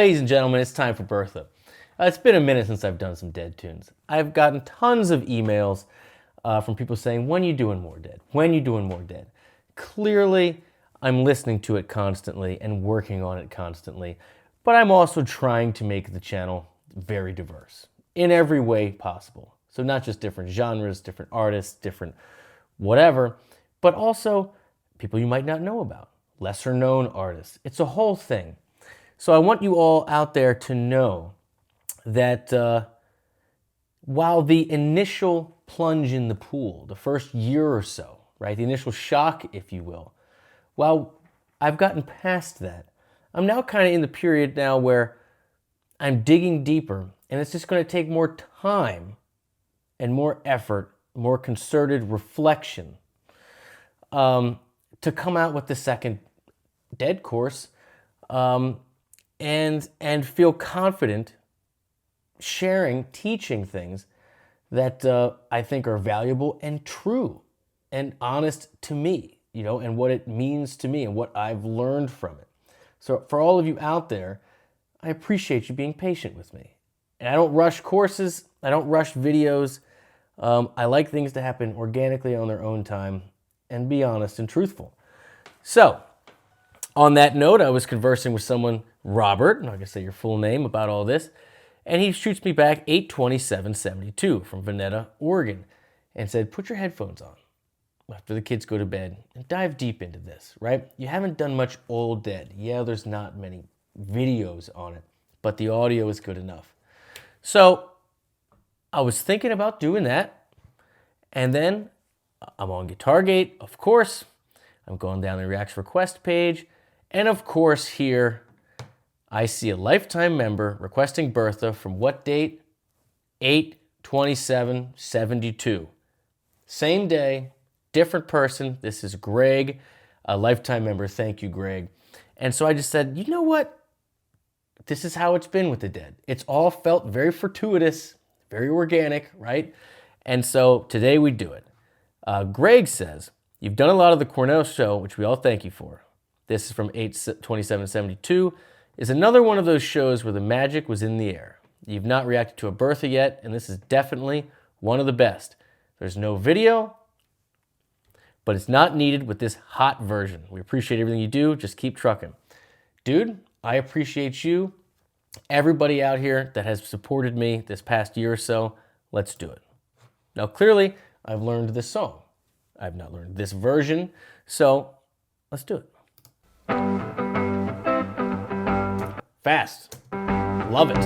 Ladies and gentlemen, it's time for Bertha. It's been a minute since I've done some Dead tunes. I've gotten tons of emails from people saying, when you doing more Dead? When you doing more Dead? Clearly, I'm listening to it constantly and working on it constantly, but I'm also trying to make the channel very diverse in every way possible. So not just different genres, different artists, different whatever, but also people you might not know about, lesser known artists. It's a whole thing. So I want you all out there to know that while the initial plunge in the pool, the first year or so, right, the initial shock, if you will, while I've gotten past that, I'm now kind of in the period now where I'm digging deeper, and it's just going to take more time and more effort, more concerted reflection to come out with the second Dead course. And feel confident sharing, teaching things that I think are valuable and true and honest to me, and what it means to me and what I've learned from it. So for all of you out there, I appreciate you being patient with me. And I don't rush courses. I don't rush videos. I like things to happen organically on their own time and be honest and truthful. So on that note, I was conversing with someone, Robert, I'm not going to say your full name, about all this, and he shoots me back 8/27/72 from Veneta, Oregon, and said, put your headphones on after the kids go to bed and dive deep into this, right? You haven't done much old Dead. Yeah, there's not many videos on it, but the audio is good enough. So I was thinking about doing that, and then I'm on GuitarGate, of course. I'm going down the Reacts Request page, and of course here I see a lifetime member requesting Bertha from what date? 8/27/72. Same day, different person. This is Greg, a lifetime member. Thank you, Greg. And so I just said, you know what? This is how it's been with the Dead. It's all felt very fortuitous, very organic, right? And so today we do it. Greg says, you've done a lot of the Cornell show, which we all thank you for. This is from 8/27/72. Is another one of those shows where the magic was in the air. You've not reacted to a Bertha yet, and this is definitely one of the best. There's no video, but it's not needed with this hot version. We appreciate everything you do. Just keep trucking. Dude, I appreciate you. Everybody out here that has supported me this past year or so, let's do it. Now, clearly, I've learned this song. I've not learned this version, so let's do it. Fast. Love it.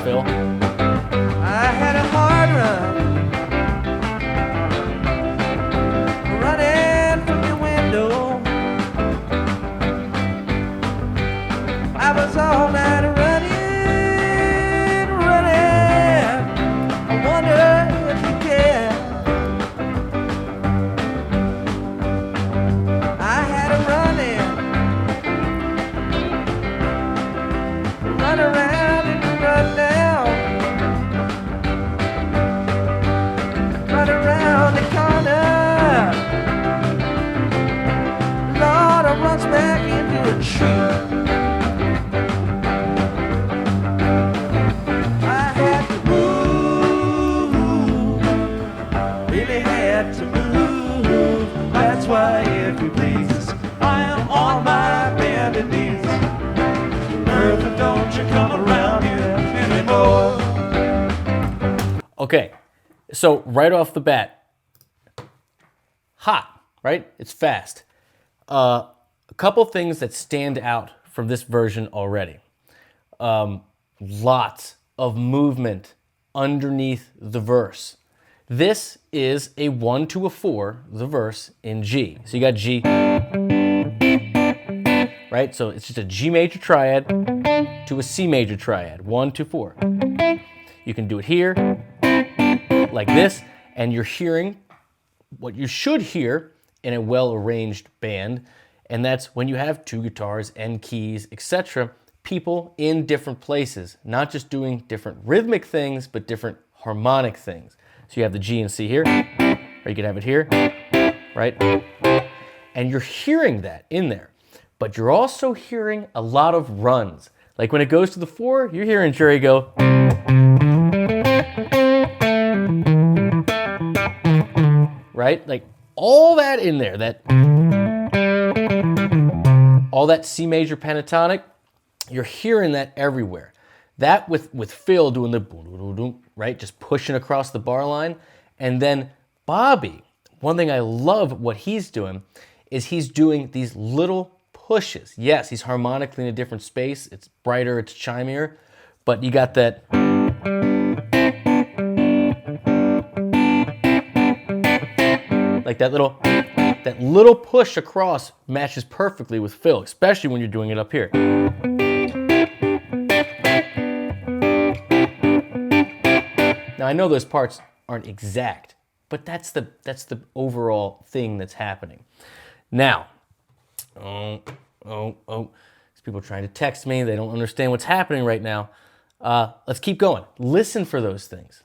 Phil. I had a hard run, running from your window. I was all night running, running. I wonder if you care. I had a run around and run down, run around the corner. Lord, I runs back into a tree. To move, that's why, if you please, I am on my bended knees. Bertha, don't you come around here anymore. Okay, so right off the bat, hot, right? It's fast. A couple things that stand out from this version already. Lots of movement underneath the verse. This is a 1 to a 4, the verse, in G. So you got G, right? So it's just a G major triad to a C major triad, 1 to 4. You can do it here, like this, and you're hearing what you should hear in a well-arranged band, and that's when you have two guitars and keys, etc., people in different places, not just doing different rhythmic things, but different harmonic things. So you have the G and C here, or you can have it here, right? And you're hearing that in there, but you're also hearing a lot of runs. Like when it goes to the 4, you're hearing Jerry go, right? Like all that in there, all that C major pentatonic, you're hearing that everywhere. That with Phil doing the, right, just pushing across the bar line. And then Bobby, one thing I love what he's doing is he's doing these little pushes. Yes, he's harmonically in a different space. It's brighter, it's chimier, but you got that. Like that little push across matches perfectly with Phil, especially when you're doing it up here. Now I know those parts aren't exact, but that's the overall thing that's happening. Now, these people are trying to text me. They don't understand what's happening right now. Let's keep going. Listen for those things.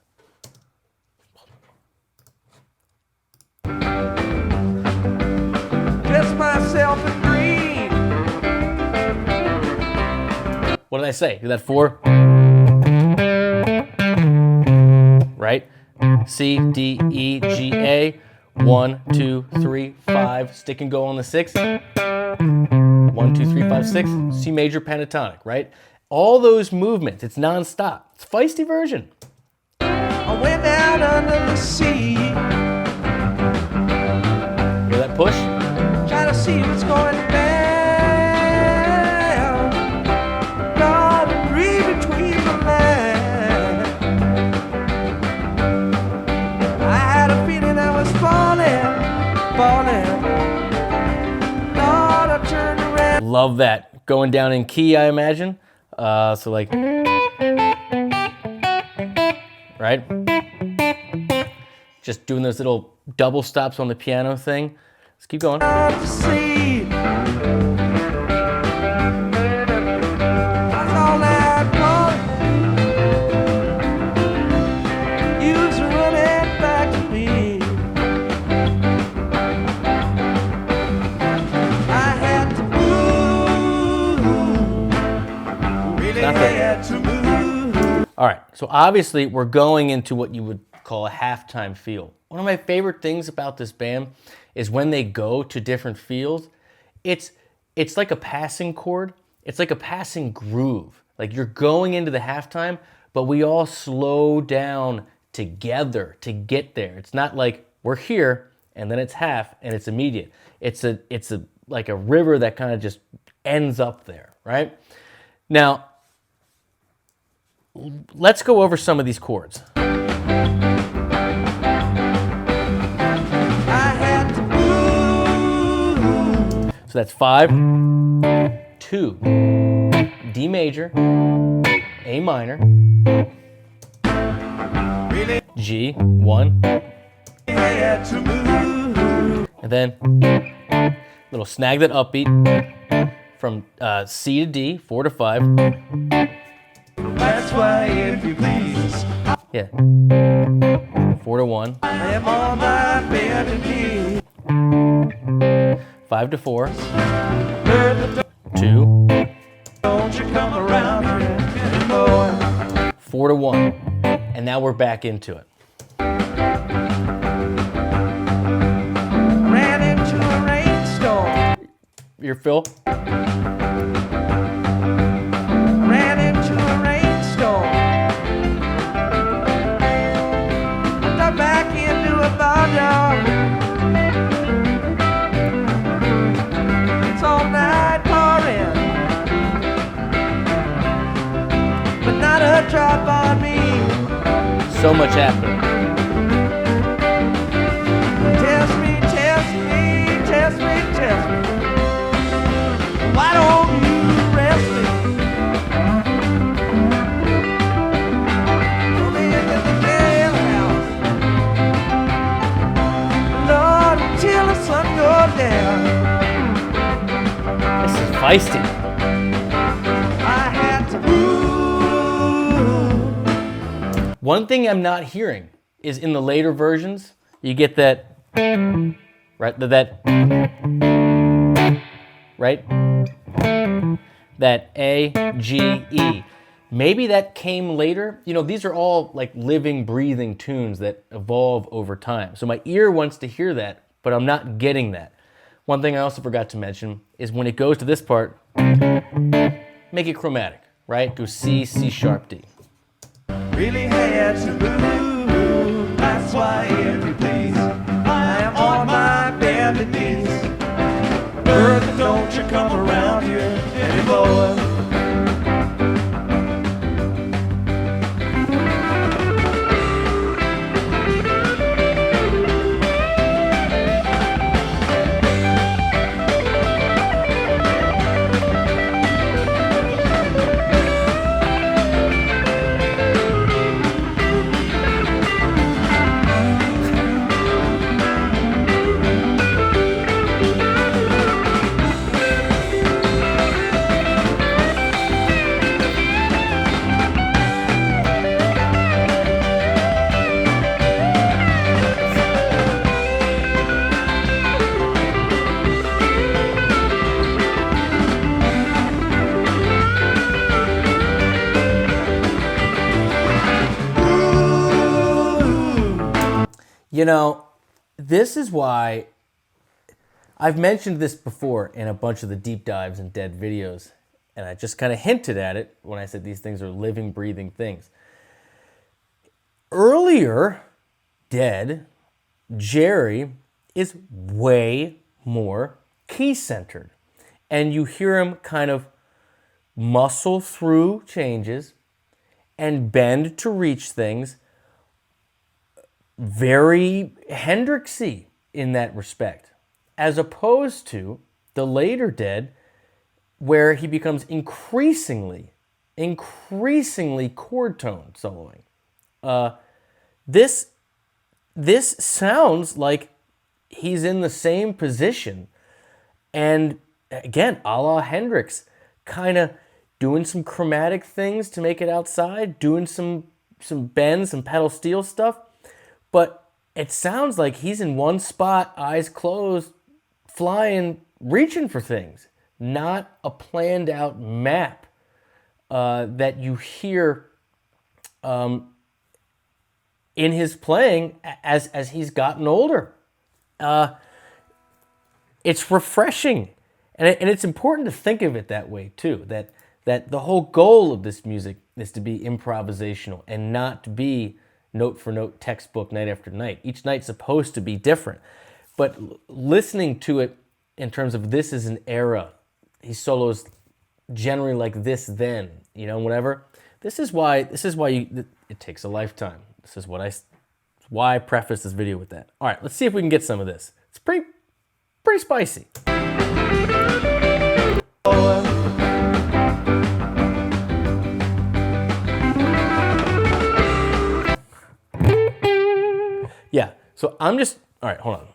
Dress myself in green. What did I say? That 4? Right? C, D, E, G, A. 1, 2, 3, 5. Stick and go on the 6. 1, 2, 3, 5, 6. C major pentatonic, right? All those movements, it's non-stop. It's a feisty version. I went down under the sea. Hear that push? Trying to see what's going down. Gotta read between the lines. I had a feeling I was falling. Lord, I turned around. Love that. Going down in key, I imagine. So like, right? Just doing those little double stops on the piano thing. Let's keep going. To see. That's all that was. You was running back to me. I had to move. Really had to move. All right, so obviously we're going into what you would call a halftime feel. One of my favorite things about this band is when they go to different feels, it's like a passing chord. It's like a passing groove. Like you're going into the halftime, but we all slow down together to get there. It's not like we're here and then it's half and it's immediate. It's like a river that kind of just ends up there, right? Now, let's go over some of these chords. So that's 5, 2, D major, A minor, G, 1, and then little snag that upbeat from C to D, 4 to 5. That's why, if you please, Yeah. 4 to 1. I am on my bended knee. 5 to 4. Bertha, 2. don't you come around here anymore. 4 to 1. And now we're back into it. Ran into a rainstorm. Your Phil? Ran into a rainstorm. I dug back into a barnyard. It's all night pouring, but not a drop on me. So much happening. Test me, test me, test me, test me. Why don't you rest me? Put me into the jailhouse, Lord, until the sun goes down. This is feisty. I One thing I'm not hearing is in the later versions, you get that, right? Right? That A, G, E. Maybe that came later. You know, these are all like living, breathing tunes that evolve over time. So my ear wants to hear that, but I'm not getting that. One thing I also forgot to mention is when it goes to this part, make it chromatic, right? Go C, C sharp, D. Really had to move, that's why, if you please, I am on my bended knees. Bertha, don't you come around here anymore. You know, this is why I've mentioned this before in a bunch of the deep dives and dead videos, and I just kind of hinted at it when I said these things are living, breathing things. Earlier, Dead, Jerry is way more key-centered, and you hear him kind of muscle through changes and bend to reach things. Very Hendrixy in that respect, as opposed to the later Dead, where he becomes increasingly chord tone soloing. This sounds like he's in the same position, and again, a la Hendrix, kind of doing some chromatic things to make it outside, doing some bends, some pedal steel stuff. But it sounds like he's in one spot, eyes closed, flying, reaching for things. Not a planned out map that you hear in his playing as he's gotten older. It's refreshing. And it's important to think of it that way too, that the whole goal of this music is to be improvisational and not to be note for note textbook night after night. Each night's supposed to be different. But listening to it in terms of this is an era, he solos generally like this then, you know, whatever. This is why it takes a lifetime. This is why I preface this video with that. All right, let's see if we can get some of this. It's pretty spicy. Yeah, so all right, hold on.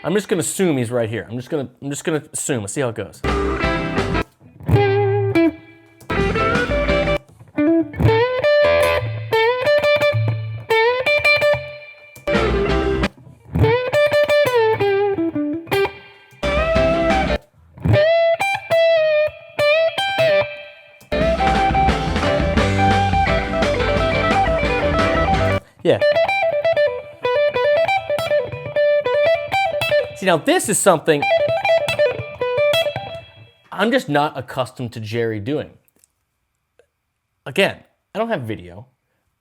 I'm just gonna assume he's right here. I'm just gonna assume. Let's see how it goes. Yeah. See, now this is something I'm just not accustomed to Jerry doing. Again, I don't have video.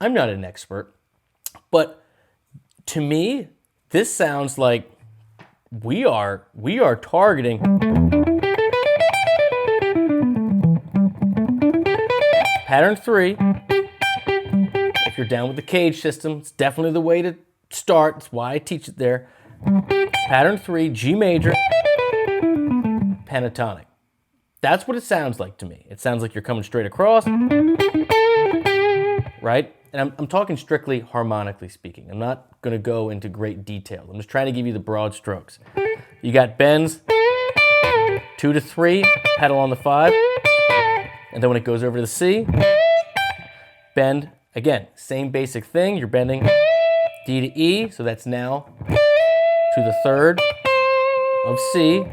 I'm not an expert. But to me, this sounds like we are targeting pattern 3. If you're down with the cage system, it's definitely the way to start. That's why I teach it there. Pattern 3, G major, pentatonic. That's what it sounds like to me. It sounds like you're coming straight across. right? And I'm talking strictly harmonically speaking. I'm not going to go into great detail. I'm just trying to give you the broad strokes. You got bends, 2 to 3, pedal on the 5, and then when it goes over to the C, bend, again, same basic thing. You're bending D to E, so that's now to the 3rd of C,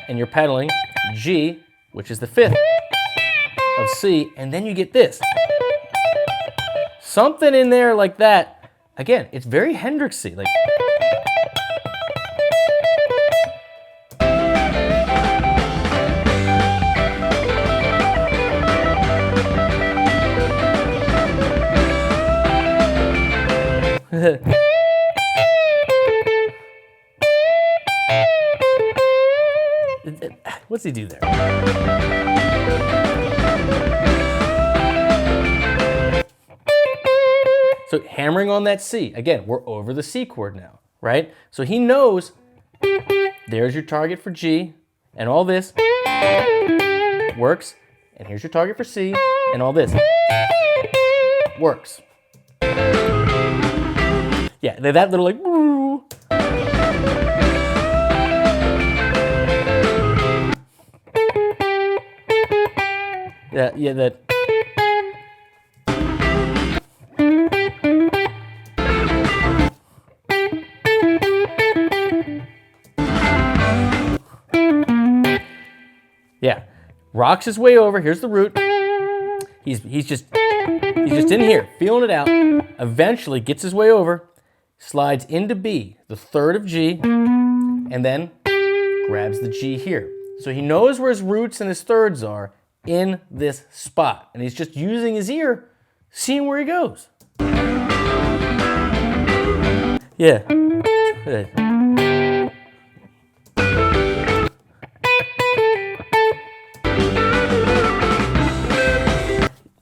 and you're pedaling G, which is the 5th of C, and then you get this. Something in there like that. Again, it's very Hendrixy. Like, what's he do there? So hammering on that C. Again, we're over the C chord now, right? So he knows there's your target for G, and all this works. And here's your target for C, and all this works. Yeah, that little like, woo. Yeah, that. Yeah, rocks his way over. Here's the root. He's just in here, feeling it out. Eventually gets his way over, slides into B, the 3rd of G, and then grabs the G here. So he knows where his roots and his 3rds are in this spot, and he's just using his ear, seeing where he goes. Yeah.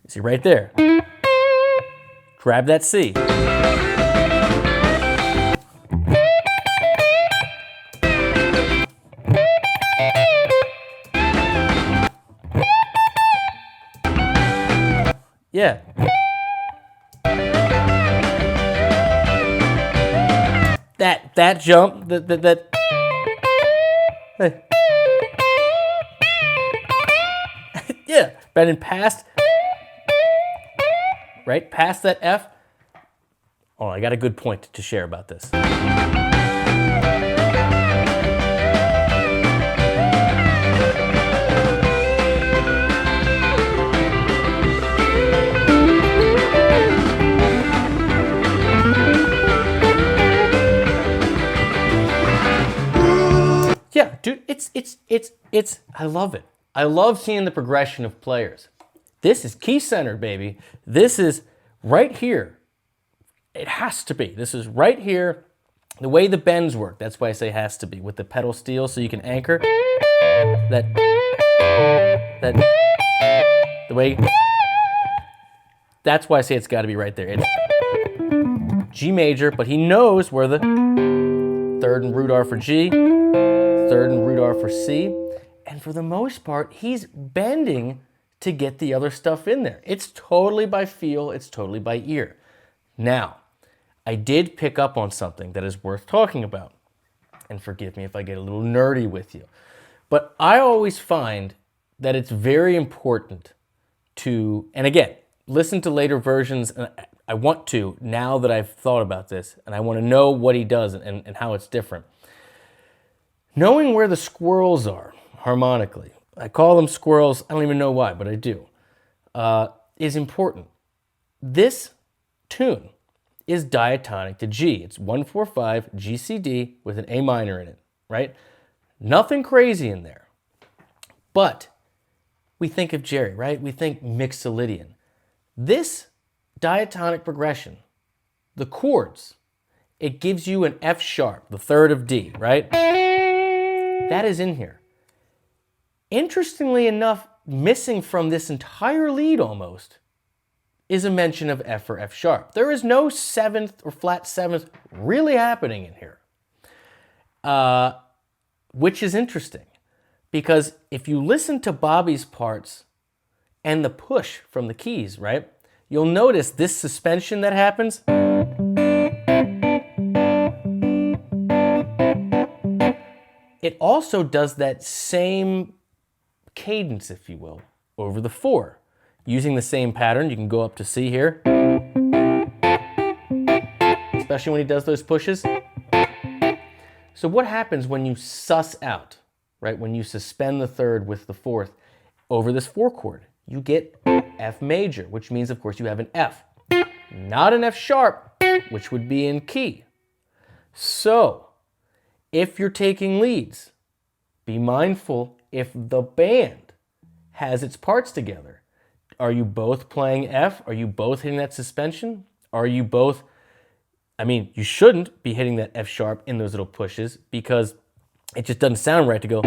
See right there. Grab that C. Yeah. That jump, that hey. Yeah, bending past, right, past that F. Oh, I got a good point to share about this. Yeah, dude, it's, I love it. I love seeing the progression of players. This is key centered, baby. This is right here. It has to be. This is right here. The way the bends work, that's why I say has to be, with the pedal steel, so you can anchor that the way. That's why I say it's got to be right there. It's G major, but he knows where the 3rd and root are for G, 3rd and root are for C, and for the most part, he's bending to get the other stuff in there. It's totally by feel, it's totally by ear. Now, I did pick up on something that is worth talking about, and forgive me if I get a little nerdy with you, but I always find that it's very important to, and again, listen to later versions, and I want to, now that I've thought about this, and I want to know what he does and how it's different. Knowing where the squirrels are harmonically, I call them squirrels, I don't even know why, but I do, is important. This tune is diatonic to G. It's 1-4-5 G-C-D with an A minor in it, right? Nothing crazy in there. But we think of Jerry, right? We think Mixolydian. This diatonic progression, the chords, it gives you an F sharp, the 3rd of D, right? That is in here. Interestingly enough, missing from this entire lead almost is a mention of F or F sharp. There is no 7th or flat 7th really happening in here, which is interesting because if you listen to Bobby's parts and the push from the keys, right, you'll notice this suspension that happens. It also does that same cadence, if you will, over the 4. Using the same pattern, you can go up to C here, especially when he does those pushes. So what happens when you suss out, right? When you suspend the 3rd with the 4th over this 4 chord, you get F major, which means, of course, you have an F, not an F sharp, which would be in key. So if you're taking leads, be mindful if the band has its parts together. Are you both playing F? Are you both hitting that suspension? Are you both, I mean, you shouldn't be hitting that F sharp in those little pushes because it just doesn't sound right to go.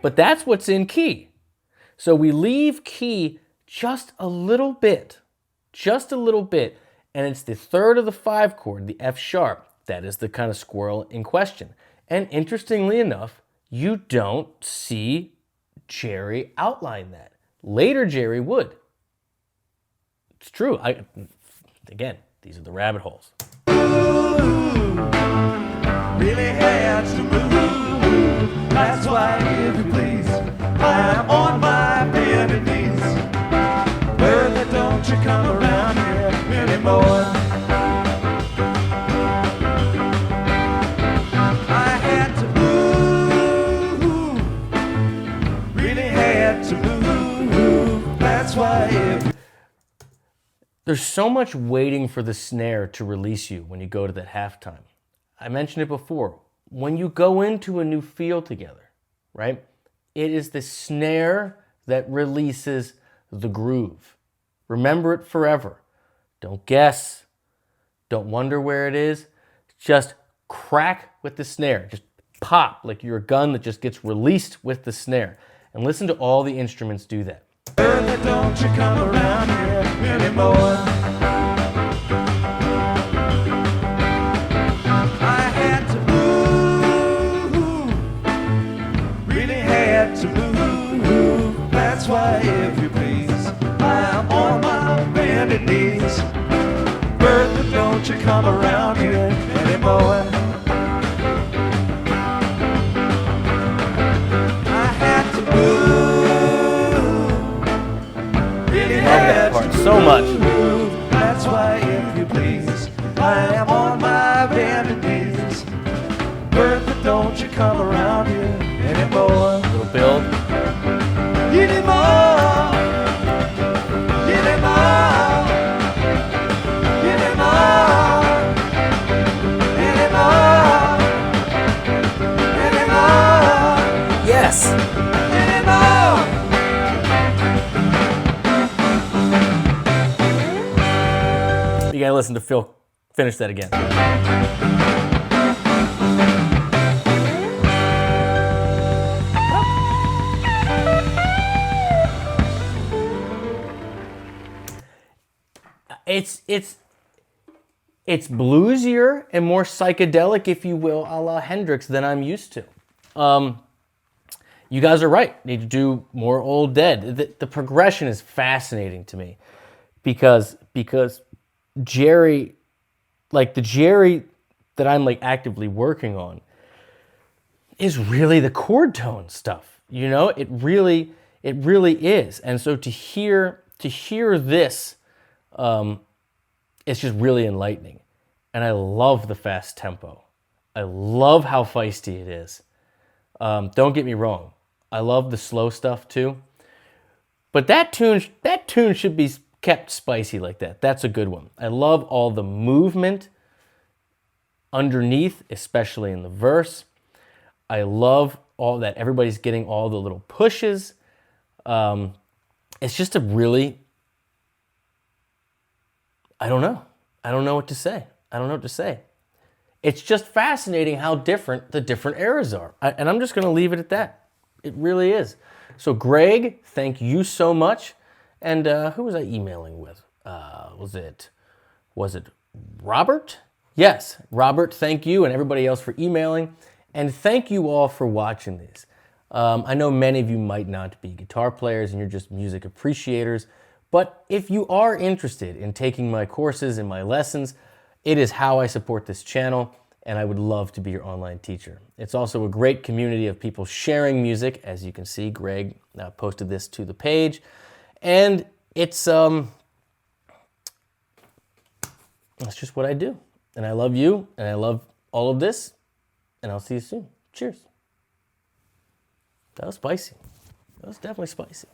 But that's what's in key. So we leave key just a little bit, and it's the 3rd of the 5 chord, the F sharp. That is the kind of squirrel in question. And interestingly enough, you don't see Jerry outline that. Later, Jerry would. It's true. Again, these are the rabbit holes. Really had to move. That's why, if you please, I'm on my bended knees. Bertha, don't you come around here anymore. I had to move. Really had to move. That's why, if There's so much waiting for the snare to release you when you go to that halftime. I mentioned it before. When you go into a new feel together, right? It is the snare that releases the groove. Remember it forever. Don't guess. Don't wonder where it is. Just crack with the snare. Just pop like you're a gun that just gets released with the snare. And listen to all the instruments do that. Bertha, don't you come around here anymore. I had to move, really had to move. That's why, if you please, I'm on my bended knees. Bertha, don't you come around here anymore. I had to move. Love that part so much. That's why, if you please, I am on my bended knees. Bertha, don't you come around here anymore. Little build. Anymore. Anymore. Anymore. Anymore. Anymore. Yes. Anymore. You gotta listen to Phil finish that again. It's bluesier and more psychedelic, if you will, a la Hendrix than I'm used to. You guys are right. Need to do more Old Dead. The progression is fascinating to me because Jerry, like the Jerry that I'm like actively working on, is really the chord tone stuff. You know, it really is. And so to hear this, it's just really enlightening. And I love the fast tempo. I love how feisty it is. Don't get me wrong. I love the slow stuff too. But that tune should be kept spicy like that. That's a good one. I love all the movement underneath, especially in the verse. I love all that everybody's getting all the little pushes. It's just a really, I don't know what to say. It's just fascinating how different the different eras are. And I'm just going to leave it at that. It really is. So Greg, thank you so much. And who was I emailing with? Was it Robert? Yes, Robert, thank you, and everybody else for emailing. And thank you all for watching these. I know many of you might not be guitar players and you're just music appreciators, But if you are interested in taking my courses and my lessons, it is how I support this channel, and I would love to be your online teacher. It's also a great community of people sharing music. As you can see, Greg posted this to the page, and it's that's just what I do. And I love you, and I love all of this, and I'll see you soon. Cheers. That was spicy. That was definitely spicy.